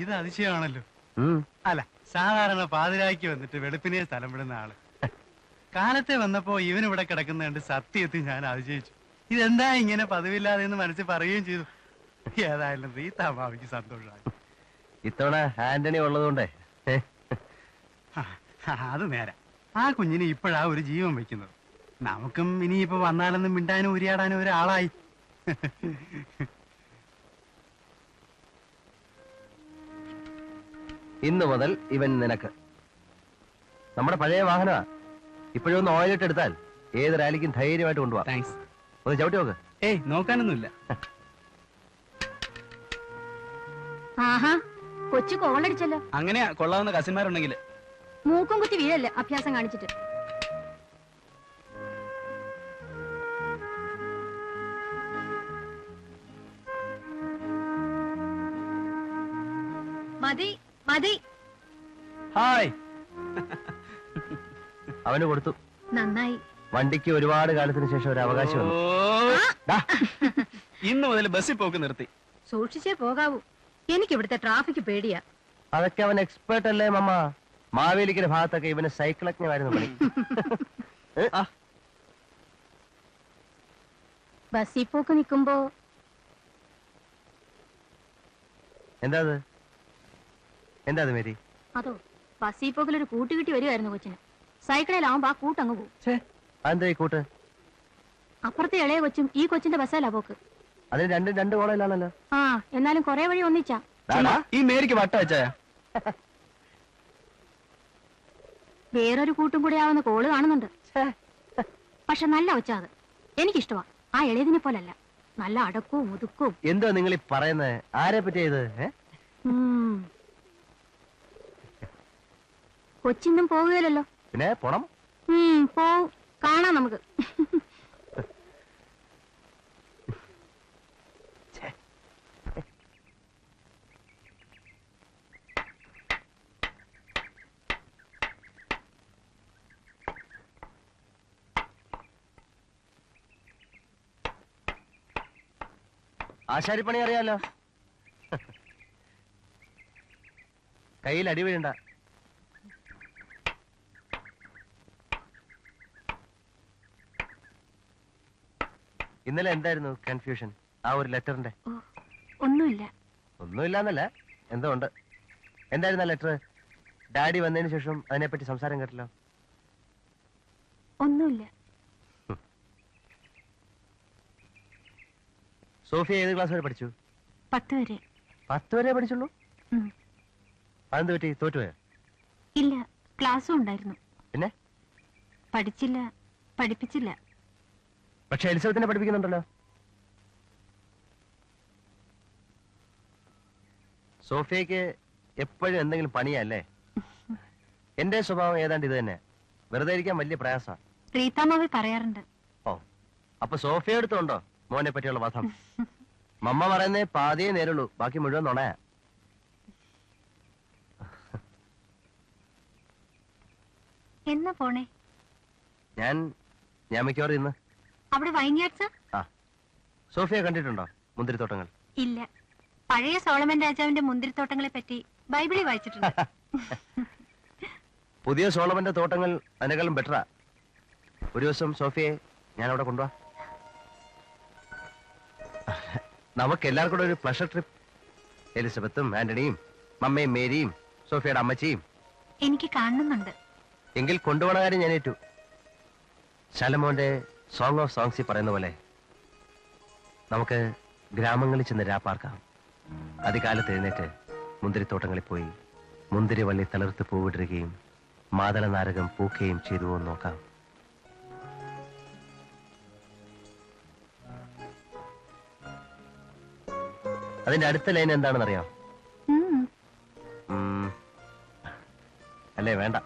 ഇത് അതിശയമാണല്ലോ. അല്ല, സാധാരണ പാതിരാക്കി വന്നിട്ട് വെളുപ്പിനെ സ്ഥലം വിടുന്ന ആള് കാലത്തെ വന്നപ്പോ ഇവനിവിടെ കിടക്കുന്ന കണ്ട് സത്യത്തിൽ ഞാൻ അതിശയിച്ചു. ഇതെന്താ ഇങ്ങനെ പതിവില്ലാതെ എന്ന് മനസ്സിൽ പറയുകയും ചെയ്തു. ഏതായാലും ഈ തമാവിക്ക് സന്തോഷമായി. ഇത്തവണ ആന്റണി ഉള്ളതുകൊണ്ടേ. അത് നേരെ. ആ കുഞ്ഞിന് ഇപ്പോഴാ ഒരു ജീവൻ വെക്കുന്നത്. നമുക്കും ഇനിയിപ്പോ വന്നാലൊന്നും മിണ്ടാനും ഉരിയാടാനും ഒരാളായി. ഇന്നു മുതൽ ഇവൻ നിനക്ക്. നമ്മുടെ പഴയ വാഹനമാ. ഇപ്പോഴും ഒന്ന് ഓയിലിട്ട് എടുത്താൽ ഏത് റാലിക്കും ധൈര്യമായിട്ട് കൊണ്ടുപോവാം. താങ്ക്സ്. ഒന്ന് ചവിട്ടി നോക്ക്. ഏയ്, നോക്കാനൊന്നുമില്ല. ആഹാ, കൊച്ചു കോളടിച്ചല്ലോ. അങ്ങനെയാ കൊള്ളാവുന്ന കസിന്മാരുണ്ടെങ്കിൽ. മൂക്കും കുത്തി വീഴല്ലേ അഭ്യാസം കാണിച്ചിട്ട്. മതി മതി. ഹായ്. അവന് കൊടുത്തു. നന്നായി. വണ്ടിക്ക് ഒരുപാട് കാലത്തിന് ശേഷം ഒരു അവകാശം വന്നു. ഇന്ന് മുതൽ ബസ്സിൽ പോക്ക് നിർത്തി. സൂക്ഷിച്ചേ പോകാവൂ. എനിക്ക് ഇവിടുത്തെ ട്രാഫിക് പേടിയാ. അതൊക്കെ അവൻ എക്സ്പേർട്ട് അല്ലേ മമ്മ. മാവേലിക്കര ഭാഗത്തൊക്കെ ഇവന് സൈക്കിളജ്ഞമായിരുന്നു പണി. ബസ്സിൽ പോക്ക് നിൽക്കുമ്പോ എന്താ മേരി? അതോ, ബസ്സിൽ പോക്കിലൊരു കൂട്ടുകിട്ടി വരുമായിരുന്നു കൊച്ചിന്. സൈക്കിളിലാവുമ്പോ ആ കൂട്ടങ്ങ് പോകും. അതെന്താ ഈ കൂട്ട്? അപ്പുറത്തെ ഇളയ കൊച്ചും ഈ കൊച്ചിന്റെ ബസ്സല്ല പോക്ക്. അതിന് രണ്ടും രണ്ട് കോളയിലാണല്ലോ. ആ, എന്നാലും കൊറേ വഴി ഒന്നിച്ചാ. ഈ മേരിക്ക് വട്ട വെച്ചാ വേറൊരു കൂട്ടും കൂടെ ആവുന്ന കോള് കാണുന്നുണ്ട്. പക്ഷെ നല്ല ഒച്ചാ അത്. എനിക്കിഷ്ടമാ. ആ ഇളയതിനെ പോലല്ല. നല്ല അടക്കവും ഒതുക്കവും. എന്തോ നിങ്ങൾ ഈ പറയുന്നത്? ആരെ പറ്റിയ ഇത്? കൊച്ചിന്നും പോകുകയല്ലോ. പിന്നെ പോണം. പോവും. കാണാം നമുക്ക്. ആശാരിപ്പണി അറിയാലോ. കയ്യിൽ അടി വീഴണ്ട. ഇന്നലെ എന്തായിരുന്നു കൺഫ്യൂഷൻ ആ ഒരു ലെറ്ററിന്റെ? ഒന്നുമില്ലാന്നല്ല, എന്തോ ഉണ്ട്. എന്തായിരുന്നു ആ ലെറ്റർ? ഡാഡി വന്നതിന് ശേഷം അതിനെപ്പറ്റി സംസാരം കേട്ടല്ലോ. ഒന്നുമില്ല. സോഫിയ ഏത് ക്ലാസ് വരെ പഠിച്ചു? 10 വരെ. 10 വരെ പഠിച്ചുള്ളൂ? അതെന്ത് പറ്റി? തോറ്റുപോയോ? ഇല്ല, ക്ലാസ്സും ഉണ്ടായിരുന്നു. പിന്നെ പഠിച്ചില്ല, പഠിപ്പിച്ചില്ല. പക്ഷെ എലിസബത്തിനെ പഠിപ്പിക്കുന്നുണ്ടല്ലോ. സോഫിയക്ക് എപ്പോഴും എന്തെങ്കിലും പണിയല്ലേ? എന്റെ സ്വഭാവം ഏതാണ്ട് ഇത് തന്നെ. വെറുതെ ഇരിക്കാൻ വലിയ പ്രയാസ. റീതാമാവി പറയാറുണ്ട്. ഓ, അപ്പൊ സോഫിയ എടുത്തോണ്ടോ മോനെ പറ്റിയുള്ള വധം? മമ്മ പറയുന്നേ പാതിയേ നേരുള്ളൂ, ബാക്കി മുഴുവൻ നുണയാ. എന്നാ പോണേ? ഞാൻ മിക്കവാറും ഇന്ന്. അവിടെ വൈൻയാർഡ്സ്? ആ, സോഫിയ കണ്ടിട്ടുണ്ടോ മുന്തിരിത്തോട്ടങ്ങൾ? ഇല്ല. പഴയ സോളമൻ രാജാവിന്റെ മുന്തിരിത്തോട്ടങ്ങളെ പറ്റി ബൈബിളിൽ വായിച്ചിട്ടുണ്ട്. പുതിയ സോളമന്റെ തോട്ടങ്ങൾ അതിനേക്കാളും ബെറ്ററാ. ഒരു ദിവസം സോഫിയെ ഞാൻ അവിടെ കൊണ്ടുപോവാ. നമുക്ക് എല്ലാവർക്കും കൂടെ ഒരു പ്ലഷർ ട്രിപ്പ്. എലിസബത്തും ആന്റണിയും മമ്മയും മേരിയും സോഫിയയുടെ അമ്മച്ചിയും. എനിക്ക് കാണുന്നുണ്ട്. എങ്കിൽ കൊണ്ടുപോണ കാര്യം ഞാൻ ഏറ്റു. ശലമോന്റെ സോങ് ഓഫ് സോങ്സിൽ പറയുന്ന പോലെ നമുക്ക് ഗ്രാമങ്ങളിൽ ചെന്ന് രാപ്പാർക്കാം. അതികാലത്ത് എഴുന്നേറ്റ് മുന്തിരിത്തോട്ടങ്ങളിൽ പോയി മുന്തിരി വള്ളി തളിർത്ത് പൂവിടുകയും മാതള നാരകം പൂക്കുകയും ചെയ്തുവോ നോക്കാം. അതിന്റെ അടുത്ത ലൈൻ എന്താണെന്നറിയാം? അല്ലേ? വേണ്ട,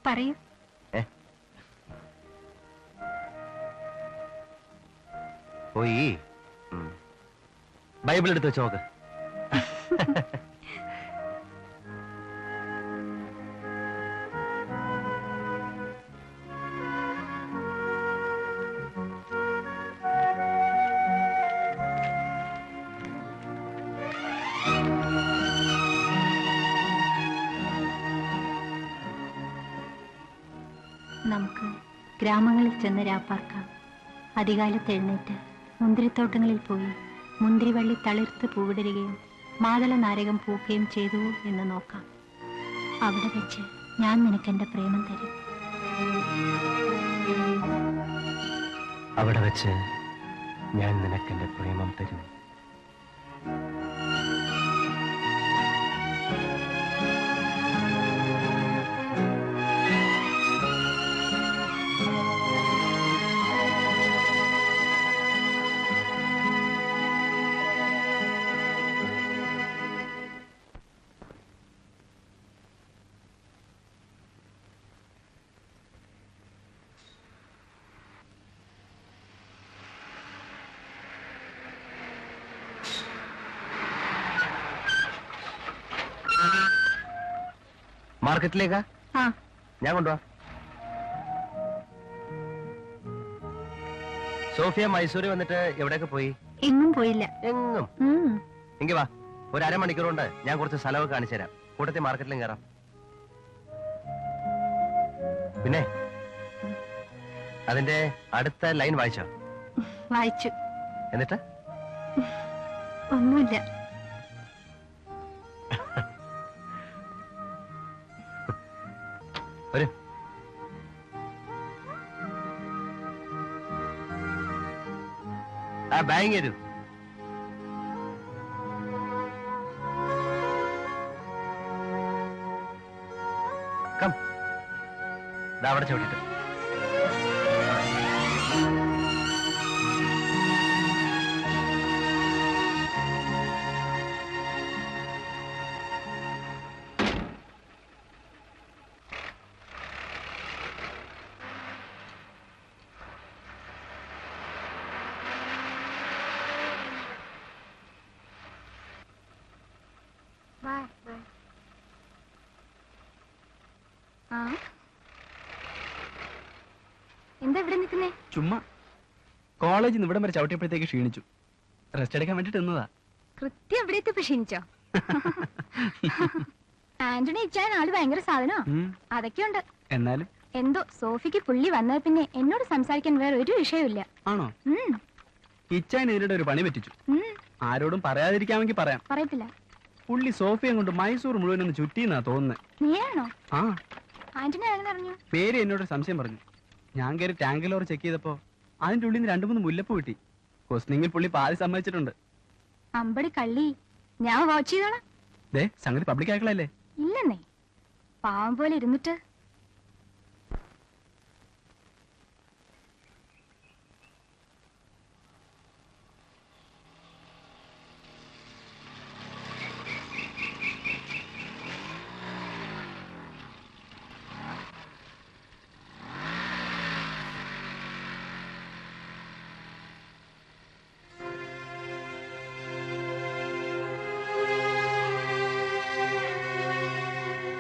പറയൂ. പോയി ബൈബിൾ എടുത്ത് വെച്ച് നോക്ക്. നമുക്ക് ഗ്രാമങ്ങളിൽ ചെന്ന് രാപ്പാർക്കാം. അധികാലത്ത് എഴുന്നേറ്റ് മുന്തിരിത്തോട്ടങ്ങളിൽ പോയി മുന്തിരിവള്ളി തളിർത്ത് പൂവിടരുകയും മാതള നാരകം പൂക്കുകയും ചെയ്തു എന്ന് നോക്കാം. അവിടെ വെച്ച് ഞാൻ നിനക്കെന്റെ പ്രേമം തരും. അവിടെ വെച്ച് ഞാൻ നിനക്കെന്റെ പ്രേമം തരും. മാർക്കറ്റിലേക്കാ? ഞാൻ കൊണ്ടുപോവാ. സോഫിയ മൈസൂരിൽ വന്നിട്ട് എവിടെയൊക്കെ പോയി? എങ്ങും പോയില്ല. എങ്ങും? എങ്കി വാ, ഒരു അരമണിക്കൂർ കൊണ്ട് ഞാൻ കുറച്ച് സ്ഥലമൊക്കെ കാണിച്ചു തരാം. കൂട്ടത്തിൽ മാർക്കറ്റിലും കയറാം. പിന്നെ അതിന്റെ അടുത്ത ലൈൻ വായിച്ചോ? വായിച്ചു. എന്നിട്ട് ഒന്നുമില്ല. വരൂ. ആ ബാങ്ക് തരൂ. കം, അവിടെ ചവിട്ടിട്ട്. എന്താ ഇവിടെ നിൽക്കുന്നേ? ചുമ്മാ കോളേജിൽ നിന്ന് ഇവിടം വരെ ചവിട്ടിയപ്പോഴത്തേക്ക് ക്ഷീണിച്ചു. റെസ്റ്റ് എടുക്കാൻ വേണ്ടിട്ട് നിന്നതാ. കൃത്യം എവിടെയൊക്കെ ക്ഷീണിച്ചോ? ആന്റണി ഇച്ചാൻ ആള് ഭയങ്കര സാധനോ. അതൊക്കെയുണ്ട്. എന്നാലും എന്തോ സോഫിക്ക് പുള്ളി വന്നത് പിന്നെ എന്നോട് സംസാരിക്കാൻ വേറെ ഒരു വിഷയമില്ല. ആണോ? ഇച്ചാൻ ഇതിനിടെ ഒരു പണി പറ്റിച്ചു. ആരോടും പറയാതിരിക്കാമെങ്കിൽ പറയാം. പറയത്തില്ല. പുള്ളി സോഫിയെ കൊണ്ട് മൈസൂർ മുഴുവനൊന്ന് ചുറ്റിന്നാ തോന്നുന്നത്. നീയാണോ? ആ. ആന്റണി എങ്ങനെ അറിഞ്ഞു? പേര് എന്നോട് സംശയം പറഞ്ഞു. ഞാൻ കയറി ടാങ്ക് ലോർ ചെക്ക് ചെയ്തപ്പോ അതിന്റെ ഉള്ളിൽ നിന്ന് 2-3 മുല്ലപ്പ് കിട്ടി. കൊസ്നിങ്ങിൽ പുള്ളി പാതി സമ്മതിച്ചിട്ടുണ്ട്. അമ്പടി കള്ളി. ഞാൻ വാച്ച് ചെയ്തോളാം. ദേ, സംഗതി പബ്ലിക് ആക്കളല്ലേ? ഇല്ലെന്നേ, പാവം പോലെ ഇരുന്നിട്ട്.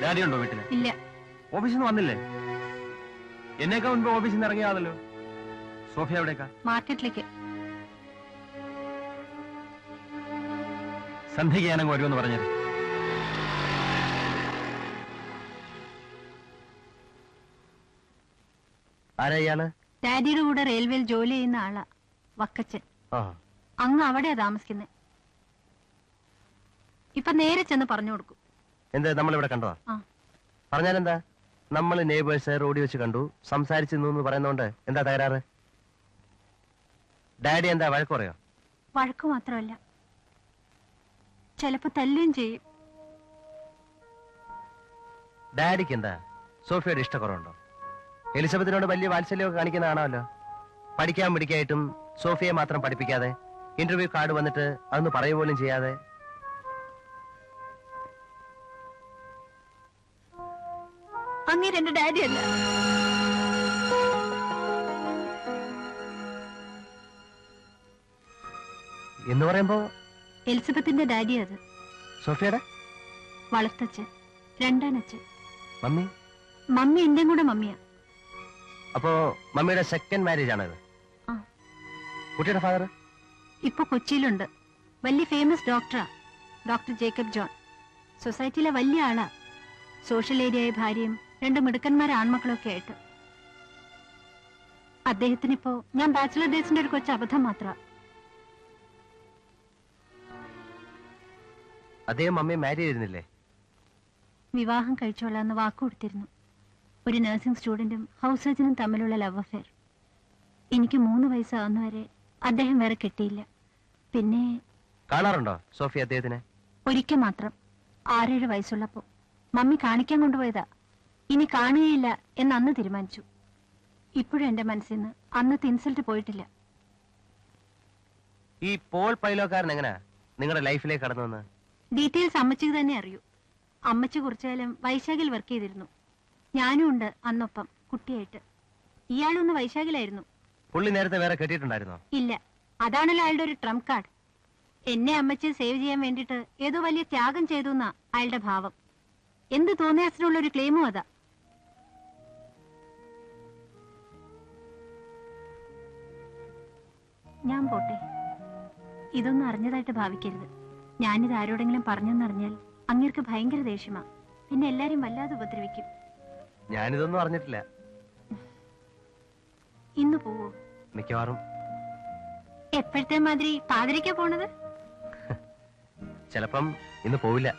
ഡാഡി ഉണ്ടോ വീട്ടില്? ഇല്ല. ഓഫീസിൽ നിന്ന് വന്നില്ലേ? എന്നേക്കാ മുൻപ് ഓഫീസിൽ നിന്ന് ഇറങ്ങിയാണല്ലോ. സോഫിയ എവിടേക്കാ? മാർക്കറ്റിലേക്ക്. സന്ധ്യയ്ക്ക് ഞാനങ്ങ് വരുമെന്ന് പറഞ്ഞത്. ആരാ ഇയാള്? ഡാഡിയുടെ കൂടെ റെയിൽവേയിൽ ജോലി ചെയ്യുന്ന ആളാ, വക്കച്ചൻ. അങ്ങ് അവിടെയാ താമസിക്കുന്നത്. ഇപ്പൊ നേരെ ചെന്ന് പറഞ്ഞു കൊടുക്കും. എന്ത്, നമ്മളിവിടെ കണ്ടോ? പറഞ്ഞാലെന്താ? നമ്മൾ നെയ്ബേഴ്സ് റോഡിൽ വെച്ച് കണ്ടു, സംസാരിച്ചു പറയുന്നോണ്ട് എന്താ തകരാറ്? ഡാഡി എന്താ വഴക്ക് പറയോ? വഴക്ക് മാത്രമല്ല, ചിലപ്പോ തല്ലുകയും ചെയ്യും. ഡാഡിക്ക് എന്താ സോഫിയോട് ഇഷ്ടക്കുറവുണ്ടോ? എലിസബത്തിനോട് വലിയ വാത്സല്യമൊക്കെ കാണിക്കുന്ന കാണാമല്ലോ. പഠിക്കാൻ പിടിക്കായിട്ടും സോഫിയെ മാത്രം പഠിപ്പിക്കാതെ, ഇന്റർവ്യൂ കാർഡ് വന്നിട്ട് അതൊന്ന് പറയുപോലും ചെയ്യാതെ. അങ്ങനെ എന്റെ ഡാഡി അല്ല. എന്ന് പറയുമ്പോ എലിസബത്തിന്റെ ഡാഡി അത്. സോഫിയയുടെ വളർത്തച്ഛൻ, രണ്ടാനച്ഛൻ. മമ്മി? മമ്മി എന്റെ കൂടെ മമ്മിയാ. അപ്പോ മമ്മിയുടെ സെക്കൻഡ് മാരേജ് ആണത്? കുട്ടിയുടെ ഫാദർ ഇപ്പൊ കൊച്ചിയിലുണ്ട്. വലിയ ഫേമസ് ഡോക്ടറാ, ഡോക്ടർ ജേക്കബ് ജോൺ. സൊസൈറ്റിയിലെ വലിയ ആളാ. സോഷ്യൽ ഏരിയയായ ഭാര്യയും 2 മിടുക്കന്മാരെ ആൺമക്കളൊക്കെ ആയിട്ട്. അദ്ദേഹത്തിനിപ്പോ ഞാൻ ബാച്ചിലർ ഡേയ്സിന്റെ ഒരു കൊച്ചു അബദ്ധം മാത്ര. അദ്ദേഹം മമ്മിയെ മാരി ചെയ്തിരുന്നില്ലേ? വിവാഹം കഴിച്ചോളാന്ന് വാക്കുകൊടുത്തിരുന്നു. ഒരു നഴ്സിംഗ് സ്റ്റുഡന്റും ഹൗസ് സർജനും തമ്മിലുള്ള ലവ് അഫെയർ. എനിക്ക് 3 വയസ്സാവുന്നവരെ അദ്ദേഹം വേറെ കെട്ടിയില്ല. പിന്നെ കാണാറുണ്ടോ സോഫി അദ്ദേഹത്തിനെ? ഒരിക്കൽ മാത്രം, 6-7 വയസ്സുള്ളപ്പോ. മമ്മി കാണിക്കാൻ കൊണ്ടുപോയതാ. ഇനി കാണുകയില്ല എന്ന് അന്ന് തീരുമാനിച്ചു. ഇപ്പോഴും എന്റെ മനസ്സിൽ നിന്ന് അന്നത്തെ ഇൻസൾട്ട് പോയിട്ടില്ല. ഈ പോൾ പൈലോക്കാരൻ എങ്ങനാ നിങ്ങളുടെ ലൈഫിലേക്ക് കടന്നു വന്ന്? ഡീറ്റെയിൽസ് അമ്മച്ചിക്ക് തന്നെ അറിയൂ. അമ്മച്ചി കുറച്ചു കാലം വൈശാഖിൽ വർക്ക് ചെയ്തിരുന്നു. ഞാനും ഉണ്ട് അന്നൊപ്പം കുട്ടിയായിട്ട്. ഇയാളൊന്ന് വൈശാഖിലായിരുന്നു. പുള്ളി നേരത്തെ വേറെ കെട്ടിയിട്ടുണ്ടായിരുന്നോ? ഇല്ല, അതാണല്ലോ അയാളുടെ ഒരു ട്രംപ് കാർഡ്. എന്നെ അമ്മച്ചിയെ സേവ് ചെയ്യാൻ വേണ്ടിയിട്ട് ഏതോ വലിയ ത്യാഗം ചെയ്തു എന്നാ അയാളുടെ ഭാവം. എന്ത് തോന്നിയാസിനുള്ള ഒരു ക്ലെയിമും അതാ. ഞാൻ പോട്ടെ. ഇതൊന്നും അറിഞ്ഞതായിട്ട് ഭാവിക്കരുത്. ഞാനിത് ആരോടെങ്കിലും പറഞ്ഞെന്നറിഞ്ഞാൽ അങ്ങേർക്ക് ഭയങ്കര ദേഷ്യമാ. പിന്നെ എല്ലാരും വല്ലാതെ ഉപദ്രവിക്കും. ഞാനിതൊന്നും അറിഞ്ഞിട്ടില്ല. ഇന്ന് പോവോ? മിക്കവാറും. എപ്പോഴത്തെ മാതിരി പാതിരയ്ക്കാ പോണത്? ചിലപ്പം ഇന്ന് പോവില്ല.